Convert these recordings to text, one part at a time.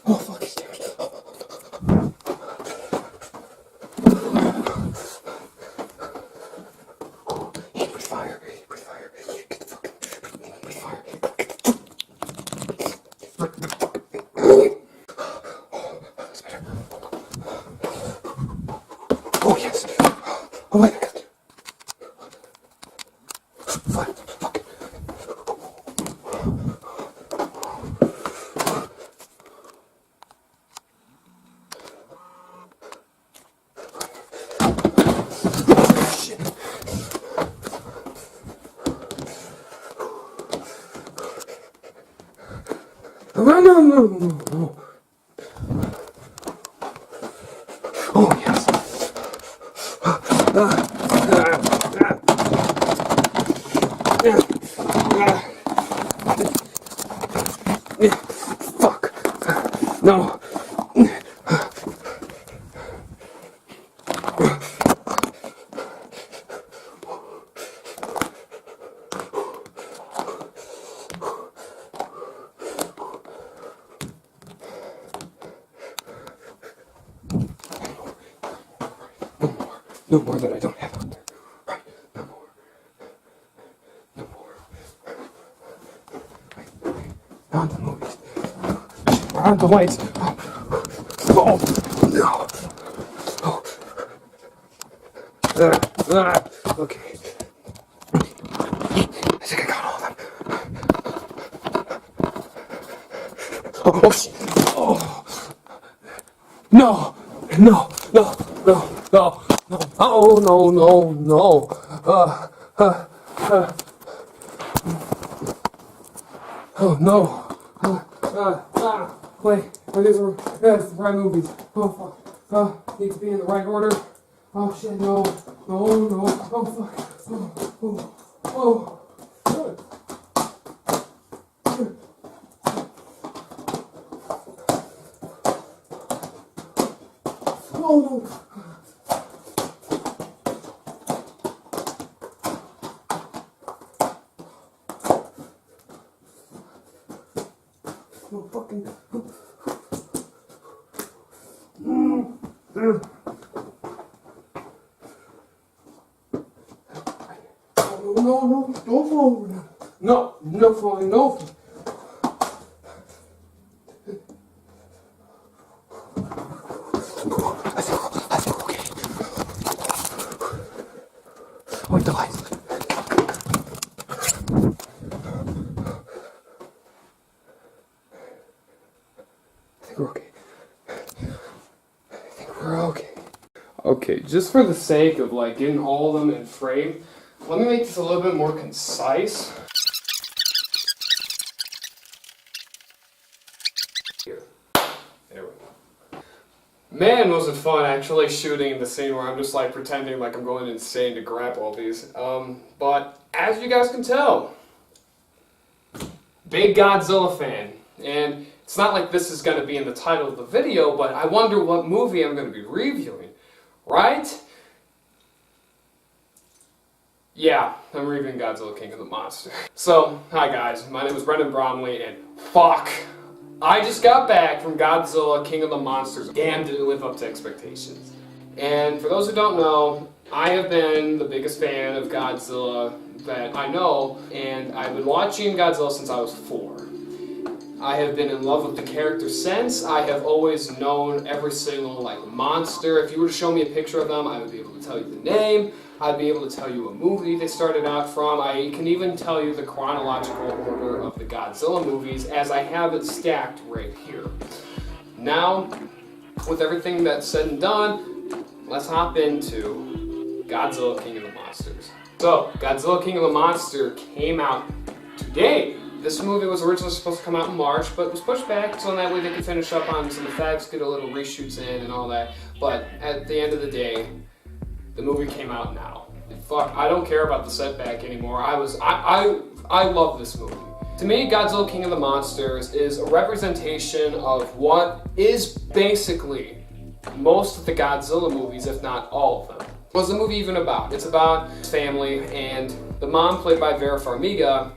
Oh, fuck, he's dead. He breathed fire. He breathed fire. Get the fucking... Breathe fire. Oh, that's better. Oh, yes. Oh, my God. Fuck. Fuck. No. Oh, yes. Fuck. No. No more that I don't have out there. Right. No more. No more. Right. On the movies. On the lights. Oh. No. Oh. Okay. I think I got all of them. Oh, shit. Oh. No. No. No. No. No. No. Oh, no. Oh, no. Wait. These are the right movies. Oh, fuck. Need to be in the right order. Oh, shit, no. No. Oh, fuck. Oh. No. No fucking. No, don't fall over now. No falling, no. I think okay. Wait, the lights. I think we're okay. Okay, just for the sake of like getting all of them in frame, let me make this a little bit more concise. Here. There we go. Man, was it fun actually shooting the scene where I'm just like pretending like I'm going insane to grab all these. But as you guys can tell, big Godzilla fan. And it's not like this is going to be in the title of the video, but I wonder what movie I'm going to be reviewing, right? Yeah, I'm reviewing Godzilla King of the Monsters. So, hi guys, my name is Brendan Bromley, and fuck, I just got back from Godzilla King of the Monsters. Damn, did it live up to expectations. And for those who don't know, I have been the biggest fan of Godzilla that I know, and I've been watching Godzilla since I was 4. I have been in love with the character since. I have always known every single monster. If you were to show me a picture of them, I would be able to tell you the name. I'd be able to tell you a movie they started out from. I can even tell you the chronological order of the Godzilla movies as I have it stacked right here. Now, with everything that's said and done, let's hop into Godzilla King of the Monsters. So, Godzilla King of the Monster came out today. This movie was originally supposed to come out in March, but was pushed back so that way they could finish up on some effects, get a little reshoots in and all that. But at the end of the day, the movie came out now. And fuck, I don't care about the setback anymore. I love this movie. To me, Godzilla King of the Monsters is a representation of what is basically most of the Godzilla movies, if not all of them. What's the movie even about? It's about family, and the mom, played by Vera Farmiga,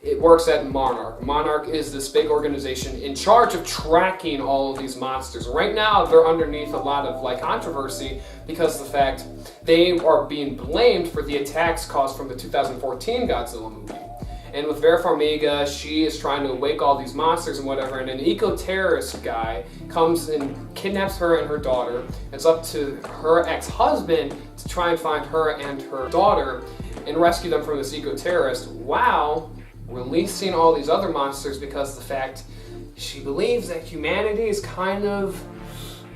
it works at Monarch. Monarch is this big organization in charge of tracking all of these monsters. Right now, they're underneath a lot of controversy because of the fact they are being blamed for the attacks caused from the 2014 Godzilla movie. And with Vera Farmiga, she is trying to awake all these monsters and whatever, and an eco-terrorist guy comes and kidnaps her and her daughter. It's up to her ex-husband to try and find her and her daughter and rescue them from this eco-terrorist while releasing all these other monsters, because the fact she believes that humanity is kind of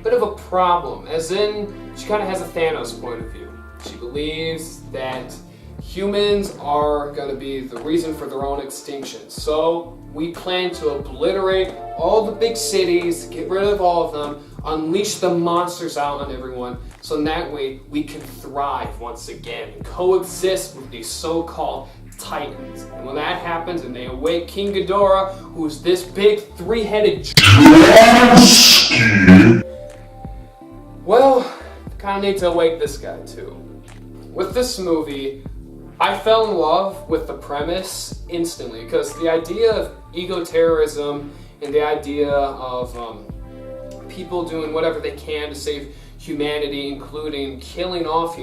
a bit of a problem, as in she kind of has a Thanos point of view. She believes that humans are going to be the reason for their own extinction. So we plan to obliterate all the big cities, get rid of all of them, unleash the monsters out on everyone, so in that way we can thrive once again and coexist with these so-called Titans. And when that happens and they awake King Ghidorah, who's this big three-headed well, kind of need to awake this guy too. With this movie, I fell in love with the premise instantly, because the idea of ego-terrorism and the idea of people doing whatever they can to save humanity, including killing off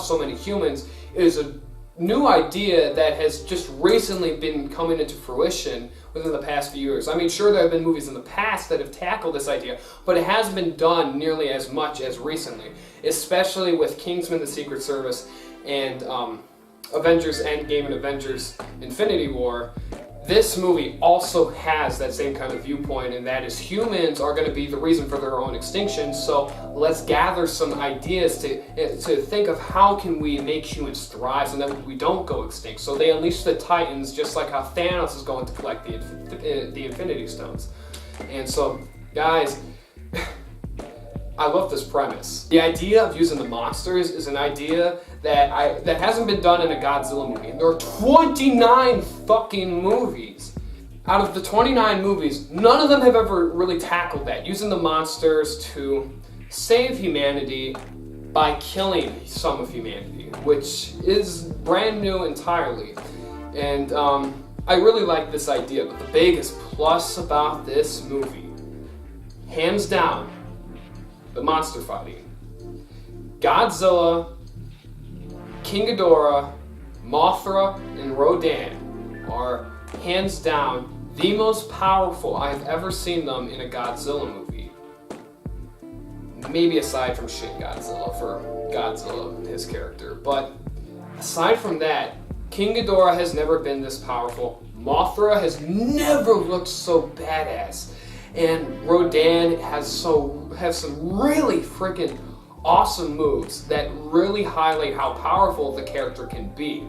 so many humans, is a new idea that has just recently been coming into fruition within the past few years. I mean, sure, there have been movies in the past that have tackled this idea, but it hasn't been done nearly as much as recently, especially with Kingsman: The Secret Service and Avengers Endgame and Avengers Infinity War. This movie also has that same kind of viewpoint, and that is humans are going to be the reason for their own extinction, so let's gather some ideas to think of how can we make humans thrive so that we don't go extinct. So they unleash the Titans, just like how Thanos is going to collect the Infinity Stones. And so, guys, I love this premise. The idea of using the monsters is an idea that hasn't been done in a Godzilla movie. And there are 29 fucking movies. Out of the 29 movies, none of them have ever really tackled that, using the monsters to save humanity by killing some of humanity, which is brand new entirely. And I really like this idea, but the biggest plus about this movie, hands down, the monster fighting. Godzilla, King Ghidorah, Mothra, and Rodan are hands down the most powerful I've ever seen them in a Godzilla movie. Maybe aside from Shin Godzilla, for Godzilla, his character. But aside from that, King Ghidorah has never been this powerful. Mothra has never looked so badass. And Rodan has some really freaking awesome moves that really highlight how powerful the character can be.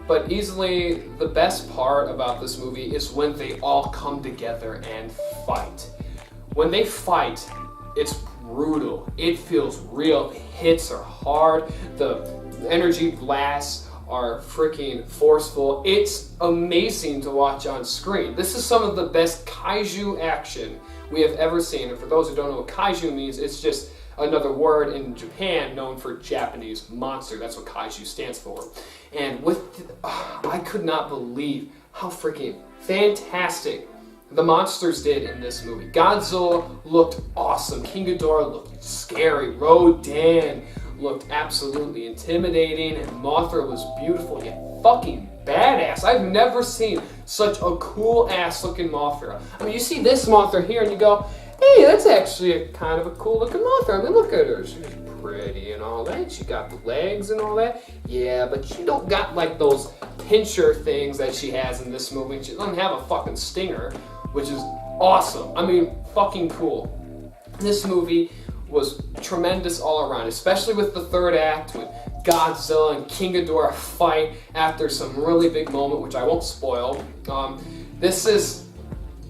But easily the best part about this movie is when they all come together and fight. When they fight, it's brutal. It feels real. The hits are hard. The energy blasts are freaking forceful. It's amazing to watch on screen. This is some of the best kaiju action we have ever seen. And for those who don't know what kaiju means, it's just another word in Japan known for Japanese monster. That's what kaiju stands for. And I could not believe how freaking fantastic the monsters did in this movie. Godzilla looked awesome. King Ghidorah looked scary. Rodan looked absolutely intimidating, and Mothra was beautiful yet fucking badass. I've never seen such a cool ass looking Mothra. I mean, you see this Mothra here and you go, hey, that's actually kind of a cool looking Mothra. I mean, look at her. She's pretty and all that. She got the legs and all that. Yeah, but she don't got like those pincher things that she has in this movie. She doesn't have a fucking stinger, which is awesome. I mean, fucking cool. This movie was tremendous all around, especially with the third act when Godzilla and King Ghidorah fight after some really big moment, which I won't spoil.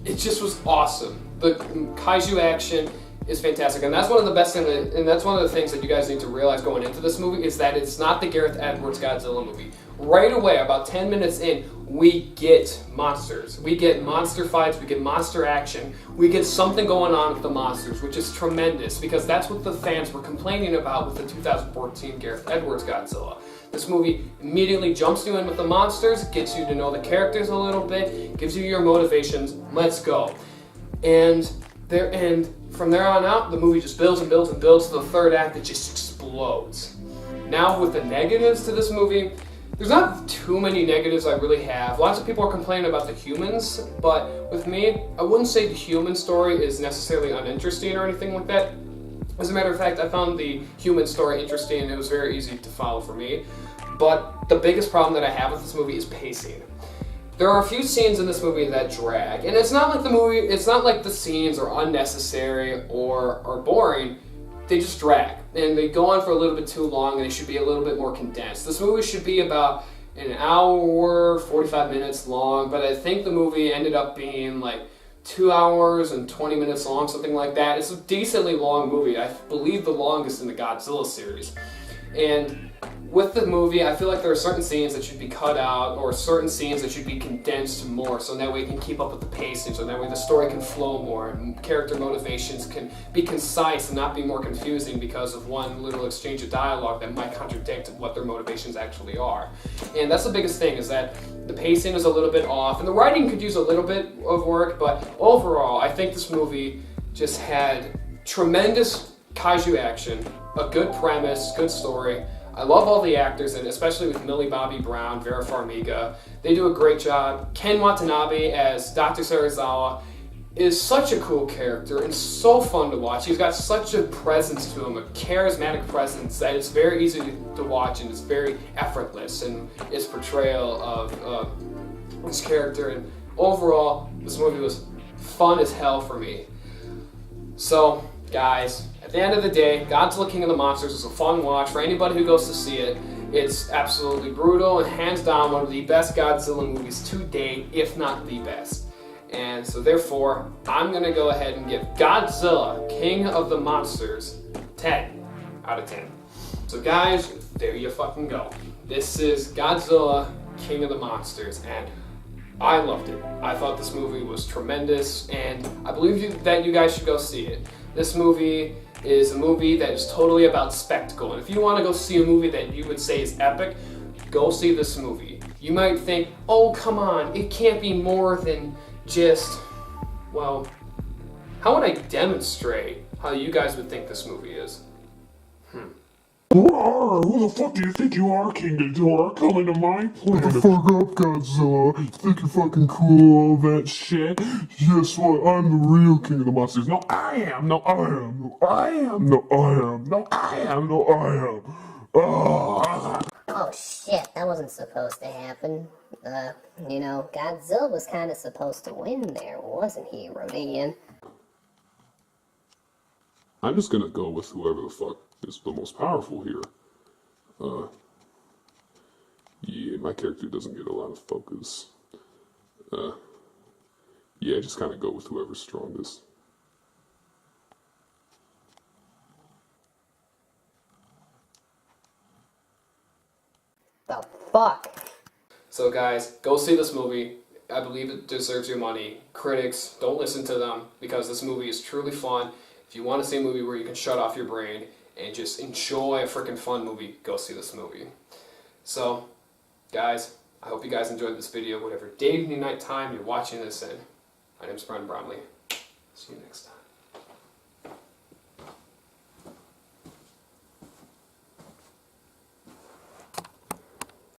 It just was awesome. The kaiju action is fantastic, and that's one of the best things, and that's one of the things that you guys need to realize going into this movie is that it's not the Gareth Edwards Godzilla movie. Right away, about 10 minutes in, we get monsters. We get monster fights, we get monster action, we get something going on with the monsters, which is tremendous, because that's what the fans were complaining about with the 2014 Gareth Edwards Godzilla. This movie immediately jumps you in with the monsters, gets you to know the characters a little bit, gives you your motivations, let's go. And from there on out, the movie just builds and builds and builds to the third act, it just explodes. Now with the negatives to this movie, there's not too many negatives I really have. Lots of people are complaining about the humans, but with me, I wouldn't say the human story is necessarily uninteresting or anything like that. As a matter of fact, I found the human story interesting and it was very easy to follow for me. But the biggest problem that I have with this movie is pacing. There are a few scenes in this movie that drag, and it's not like the scenes are unnecessary or boring. They just drag, and they go on for a little bit too long, and they should be a little bit more condensed. This movie should be about an hour, 45 minutes long, but I think the movie ended up being like 2 hours and 20 minutes long, something like that. It's a decently long movie. I believe the longest in the Godzilla series. And with the movie, I feel like there are certain scenes that should be cut out or certain scenes that should be condensed more so that way you can keep up with the pacing, so that way the story can flow more and character motivations can be concise and not be more confusing because of one little exchange of dialogue that might contradict what their motivations actually are. And that's the biggest thing, is that the pacing is a little bit off and the writing could use a little bit of work, but overall I think this movie just had tremendous kaiju action, a good premise, good story. I love all the actors, and especially with Millie Bobby Brown, Vera Farmiga. They do a great job. Ken Watanabe as Dr. Serizawa is such a cool character and so fun to watch. He's got such a presence to him, a charismatic presence, that it's very easy to watch and it's very effortless in his portrayal of his character. And overall, this movie was fun as hell for me. So, guys, at the end of the day, Godzilla King of the Monsters is a fun watch for anybody who goes to see it. It's absolutely brutal and hands down one of the best Godzilla movies to date, if not the best. And so therefore, I'm going to go ahead and give Godzilla King of the Monsters 10 out of 10. So guys, there you fucking go. This is Godzilla King of the Monsters, and I loved it. I thought this movie was tremendous, and I believe that you guys should go see it. This movie is a movie that is totally about spectacle, and if you want to go see a movie that you would say is epic, go see this movie. You might think, oh come on, it can't be more than just, well, how would I demonstrate how you guys would think this movie is? Who the fuck do you think you are, King Ghidorah? Coming to my planet? What the fuck up, Godzilla? You think you're fucking cool, all that shit? Guess what? I'm the real King of the Monsters. No, I am. No, I am. No, I am. No, I am. No, I am. No, I am. Oh shit, that wasn't supposed to happen. Godzilla was kind of supposed to win there, wasn't he, Rodian? I'm just gonna go with whoever the fuck is the most powerful here. Yeah, my character doesn't get a lot of focus. Yeah, just kind of go with whoever's strongest. The fuck? So guys, go see this movie. I believe it deserves your money. Critics, don't listen to them, because this movie is truly fun. If you want to see a movie where you can shut off your brain and just enjoy a freaking fun movie, go see this movie. So, guys, I hope you guys enjoyed this video, whatever day, evening, night time you're watching this in. My name's Brendan Bromley. See you next time.